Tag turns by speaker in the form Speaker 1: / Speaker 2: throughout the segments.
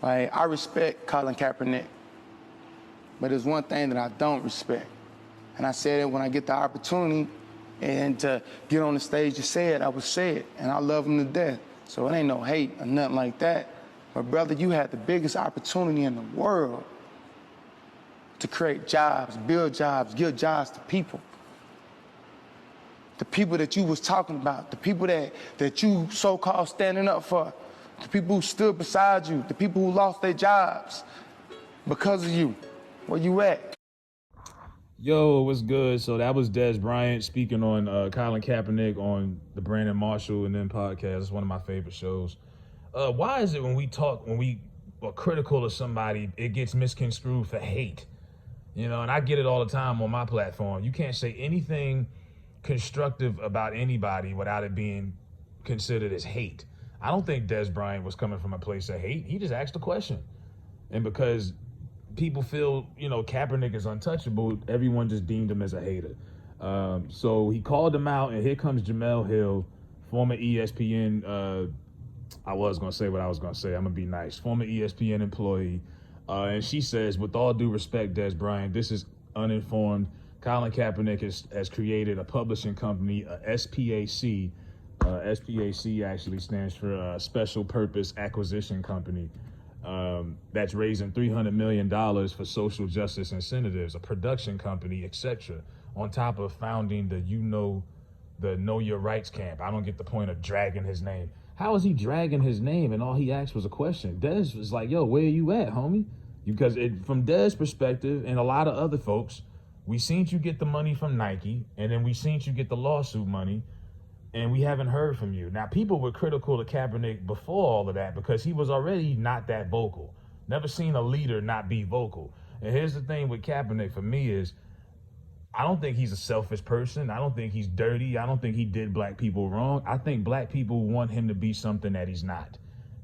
Speaker 1: Like, I respect Colin Kaepernick, but there's one thing that I don't respect. And I said it when I get the opportunity and to get on the stage to say it, I would say it. And I love him to death. So it ain't no hate or nothing like that. But brother, you had the biggest opportunity in the world to create jobs, build jobs, give jobs to people. The people that you was talking about, the people that you so-called standing up for, the people who stood beside you, the people who lost their jobs because of you. Where you at?
Speaker 2: Yo, what's good? So that was Dez Bryant speaking on Colin Kaepernick on the Brandon Marshall and Them podcast. It's one of my favorite shows. Why is it when we are critical of somebody, it gets misconstrued for hate? You know, and I get it all the time on my platform. You can't say anything constructive about anybody without it being considered as hate. I don't think Dez Bryant was coming from a place of hate. He just asked a question. And because people feel, Kaepernick is untouchable, everyone just deemed him as a hater. So he called him out, and here comes Jemelle Hill, former ESPN, I was going to say what I was going to say. I'm going to be nice. Former ESPN employee. And she says, with all due respect, Dez Bryant, this is uninformed. Colin Kaepernick has created a publishing company, a SPAC. SPAC actually stands for Special Purpose Acquisition Company. That's raising $300 million for social justice incentives, a production company, etc. On top of founding the Know Your Rights camp. I don't get the point of dragging his name. How is he dragging his name? And all he asked was a question. Dez was like, yo, where are you at, homie? Because from Dez's perspective and a lot of other folks, we seen you get the money from Nike, and then we seen you get the lawsuit money, and we haven't heard from you. Now, people were critical of Kaepernick before all of that because he was already not that vocal. Never seen a leader not be vocal. And here's the thing with Kaepernick for me is, I don't think he's a selfish person. I don't think he's dirty. I don't think he did black people wrong. I think black people want him to be something that he's not.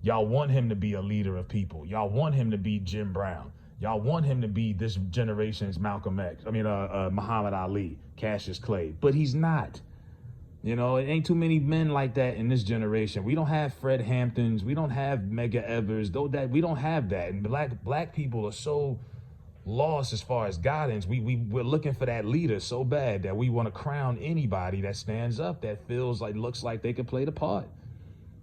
Speaker 2: Y'all want him to be a leader of people. Y'all want him to be Jim Brown. Y'all want him to be this generation's Muhammad Ali, Cassius Clay. But he's not. It ain't too many men like that in this generation. We don't have Fred Hamptons. We don't have Medgar Evers. We don't have that. And black people are so lost as far as guidance. We're looking for that leader so bad that we want to crown anybody that stands up, that looks like they could play the part.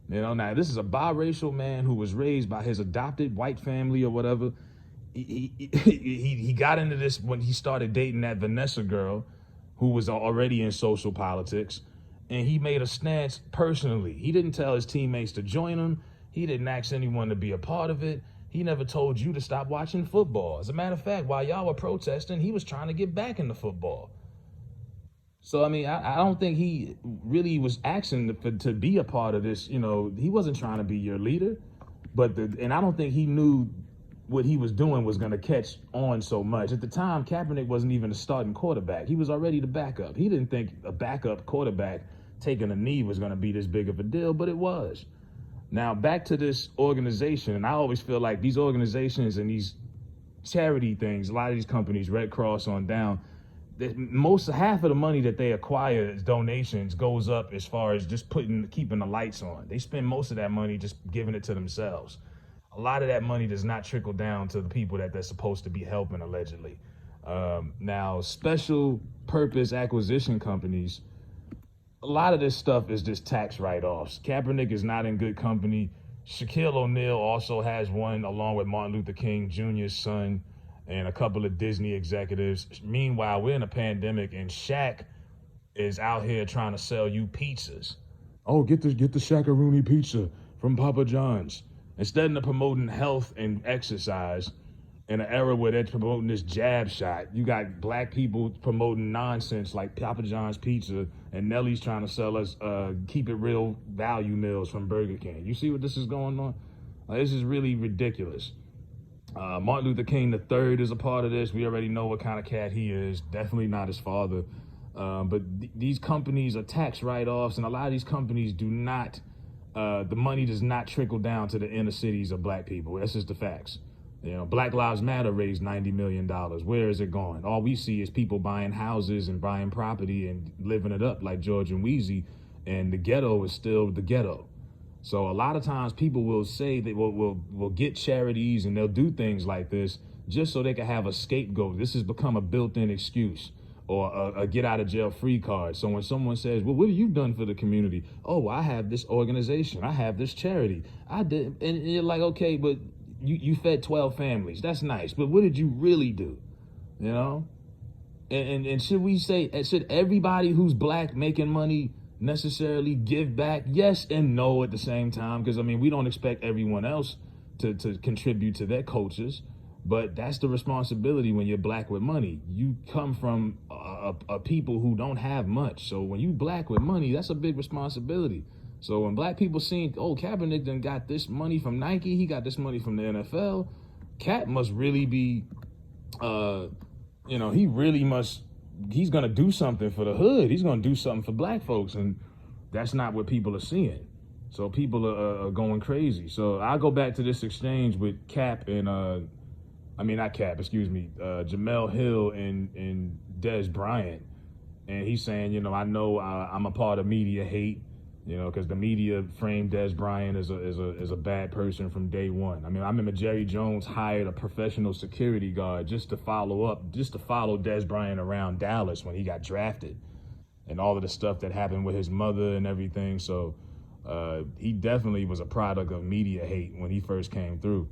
Speaker 2: Now this is a biracial man who was raised by his adopted white family or whatever. He got into this when he started dating that Vanessa girl who was already in social politics, and he made a stance personally. He didn't tell his teammates to join him. He didn't ask anyone to be a part of it. He never told you to stop watching football. As a matter of fact, while y'all were protesting, he was trying to get back into football. So, I don't think he really was asking to be a part of this. He wasn't trying to be your leader. And I don't think he knew what he was doing was going to catch on so much. At the time, Kaepernick wasn't even a starting quarterback. He was already the backup. He didn't think a backup quarterback taking a knee was going to be this big of a deal, but it was. Now, back to this organization, and I always feel like these organizations and these charity things, a lot of these companies, Red Cross on down, half of the money that they acquire as donations goes up as far as just keeping the lights on. They spend most of that money just giving it to themselves. A lot of that money does not trickle down to the people that they're supposed to be helping, allegedly. Now, special purpose acquisition companies, a lot of this stuff is just tax write-offs. Kaepernick is not in good company. Shaquille O'Neal also has one, along with Martin Luther King Jr.'s son and a couple of Disney executives. Meanwhile, we're in a pandemic, and Shaq is out here trying to sell you pizzas. Oh, get the Shaq-a-Rooney pizza from Papa John's. Instead of promoting health and exercise in an era where they're promoting this jab shot, you got black people promoting nonsense like Papa John's pizza, and Nelly's trying to sell us keep it real value meals from Burger King. You see what this is going on? This is really ridiculous. Martin Luther King III is a part of this. We already know what kind of cat he is. Definitely not his father. But these companies are tax write-offs, and a lot of these companies do not, the money does not trickle down to the inner cities of black people. That's just the facts. Black Lives Matter raised $90 million. Where is it going? All we see is people buying houses and buying property and living it up like George and Wheezy, and the ghetto is still the ghetto. So a lot of times people will say they will get charities and they'll do things like this just so they can have a scapegoat. This has become a built-in excuse or a get out of jail free card. So when someone says, well, what have you done for the community? Oh, I have this organization. I have this charity. I did. And you're like, okay, but you fed 12 families. That's nice. But what did you really do? You know? And should we say, should everybody who's black making money necessarily give back? Yes and no at the same time, because I mean, we don't expect everyone else to contribute to their cultures, but that's the responsibility when you're black with money. You come from a people who don't have much, so when you black with money, that's a big responsibility. So when black people see, oh, Kaepernick done got this money from Nike, he got this money from the NFL, Cap must really be he really must, he's going to do something for the hood. He's going to do something for black folks. And that's not what people are seeing. So people are going crazy. So I go back to this exchange with Cap and, Jemelle Hill and Dez Bryant. And he's saying, I know I'm a part of media hate, because the media framed Dez Bryant as a bad person from day one. I mean, I remember Jerry Jones hired a professional security guard just to follow Dez Bryant around Dallas when he got drafted and all of the stuff that happened with his mother and everything. So he definitely was a product of media hate when he first came through.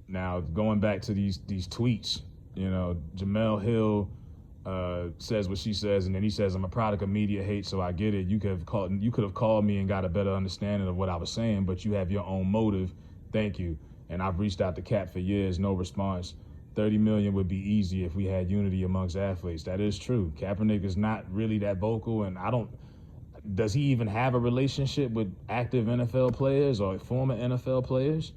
Speaker 2: Now, going back to these tweets, Jemelle Hill says what she says, and then he says, I'm a product of media hate, so I get it. You could have called me and got a better understanding of what I was saying, but you have your own motive. Thank you. And I've reached out to Cap for years, no response. 30 million would be easy if we had unity amongst athletes. That is true. Kaepernick is not really that vocal, and does he even have a relationship with active NFL players or former NFL players?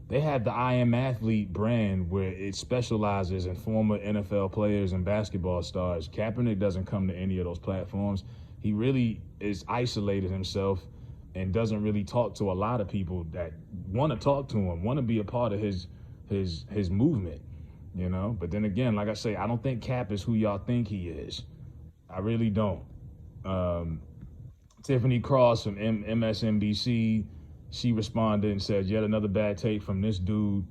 Speaker 2: They have the I Am Athlete brand where it specializes in former NFL players and basketball stars. Kaepernick doesn't come to any of those platforms. He really is isolated himself and doesn't really talk to a lot of people that want to talk to him, want to be a part of his movement, But then again, like I say, I don't think Cap is who y'all think he is. I really don't. Tiffany Cross from MSNBC, she responded and said, yet another bad take from this dude.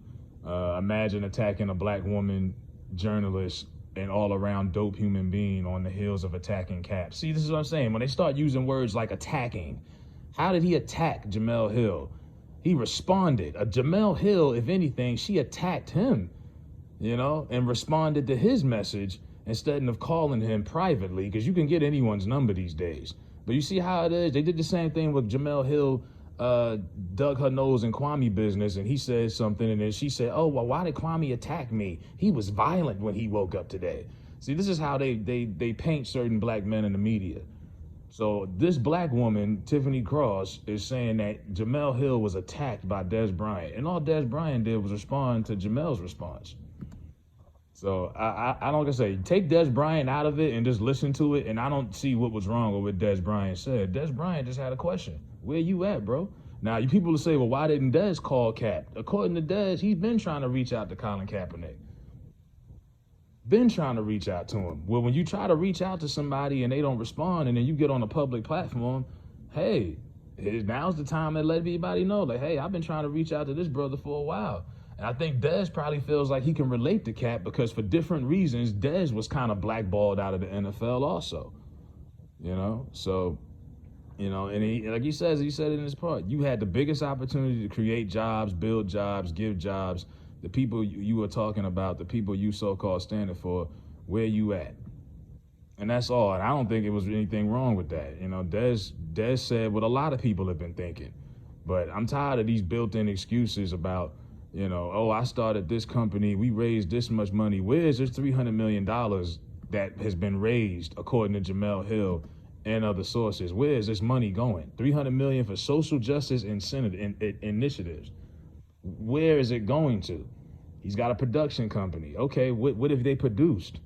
Speaker 2: Imagine attacking a black woman journalist and all around dope human being on the heels of attacking Cap. See, this is what I'm saying. When they start using words like attacking, how did he attack Jemelle Hill? He responded. Jemelle Hill, if anything, she attacked him, and responded to his message instead of calling him privately, because you can get anyone's number these days. But you see how it is? They did the same thing with Jemelle Hill, dug her nose in Kwame business, and he said something, and then she said, oh, well, why did Kwame attack me? He was violent when he woke up today. See, this is how they paint certain black men in the media. So this black woman, Tiffany Cross, is saying that Jemelle Hill was attacked by Dez Bryant, and all Dez Bryant did was respond to Jamel's response. So I don't say, take Dez Bryant out of it and just listen to it, and I don't see what was wrong with what Dez Bryant said. Dez Bryant just had a question. Where you at, bro? Now, you people will say, well, why didn't Dez call Cap? According to Dez, he's been trying to reach out to Colin Kaepernick. Been trying to reach out to him. Well, when you try to reach out to somebody and they don't respond, and then you get on a public platform, hey, now's the time to let everybody know, like, hey, I've been trying to reach out to this brother for a while. And I think Dez probably feels like he can relate to Cap because for different reasons, Dez was kind of blackballed out of the NFL also, So, and he, like he said it in his part, you had the biggest opportunity to create jobs, build jobs, give jobs. The people you were talking about, the people you so-called standing for, where you at? And that's all. And I don't think it was anything wrong with that. Dez said what a lot of people have been thinking. But I'm tired of these built-in excuses about, oh, I started this company, we raised this much money. Where is this $300 million that has been raised, according to Jemelle Hill and other sources? Where is this money going? $300 million for social justice initiatives. Where is it going to? He's got a production company. Okay, what have they produced?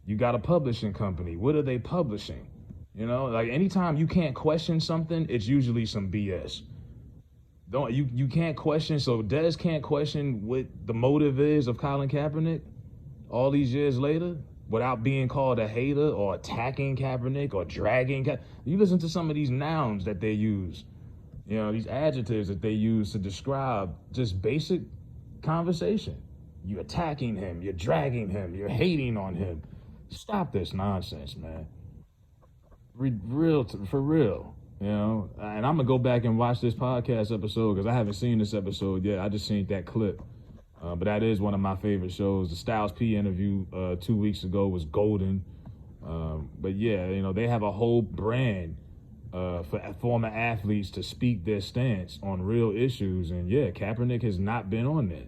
Speaker 2: You got a publishing company. What are they publishing? Like anytime you can't question something, it's usually some BS. You can't question, so Dez can't question what the motive is of Colin Kaepernick all these years later without being called a hater or attacking Kaepernick or dragging You listen to some of these nouns that they use. You know, these adjectives that they use to describe just basic conversation. You're attacking him, you're dragging him, you're hating on him. Stop this nonsense, man. For real, you know. And I'm gonna go back and watch this podcast episode because I haven't seen this episode yet. I just seen that clip. But that is one of my favorite shows. The Styles P interview 2 weeks ago was golden. But yeah, you know, they have a whole brand for former athletes to speak their stance on real issues. And yeah, Kaepernick has not been on that.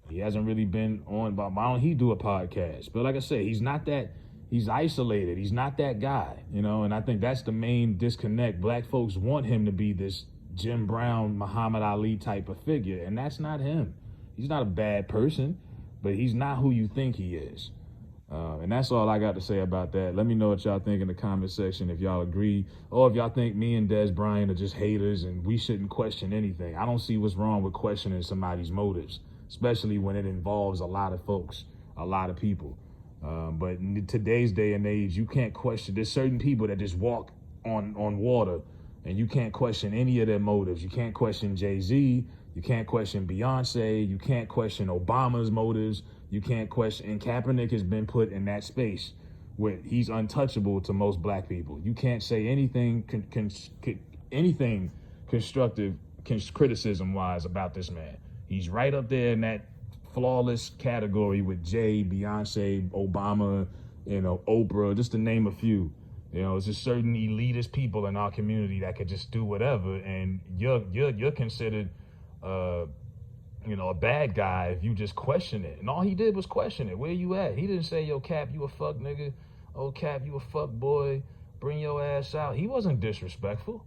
Speaker 2: He hasn't really been on, but why don't he do a podcast? But like I said, he's isolated. He's not that guy, you know, and I think that's the main disconnect. Black folks want him to be this Jim Brown, Muhammad Ali type of figure, and that's not him. He's not a bad person, but he's not who you think he is. And that's all I got to say about that. Let me know what y'all think in the comment section, if y'all agree, or if y'all think me and Dez Bryant are just haters and we shouldn't question anything. I don't see what's wrong with questioning somebody's motives, especially when it involves a lot of folks, a lot of people. But in today's day and age, you can't question. There's certain people that just walk on water, and you can't question any of their motives. You can't question Jay-Z. You can't question Beyonce. You can't question Obama's motives. You can't question. And Kaepernick has been put in that space where he's untouchable to most black people. You can't say anything anything constructive criticism-wise about this man. He's right up there in that flawless category with Jay, Beyonce, Obama, you know, Oprah, just to name a few. You know, it's just certain elitist people in our community that could just do whatever, and you're considered, you know, a bad guy if you just question it. And all he did was question it. Where you at? He didn't say, yo, Cap, you a fuck nigga. Oh, Cap, you a fuck boy. Bring your ass out. He wasn't disrespectful.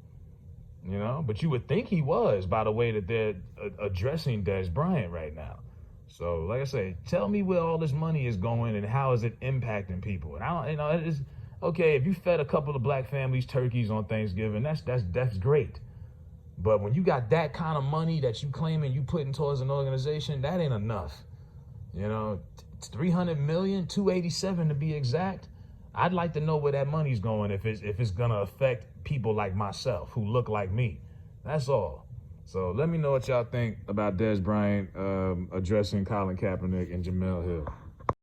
Speaker 2: You know, but you would think he was by the way that they're addressing Dez Bryant right now. So, like I say, tell me where all this money is going and how is it impacting people. And I don't, you know, it's okay if you fed a couple of black families turkeys on Thanksgiving. That's great. But when you got that kind of money that you claiming you putting towards an organization, that ain't enough. You know, 300 million, 287 to be exact. I'd like to know where that money's going if it's gonna affect people like myself who look like me. That's all. So let me know what y'all think about Dez Bryant addressing Colin Kaepernick and Jemelle Hill.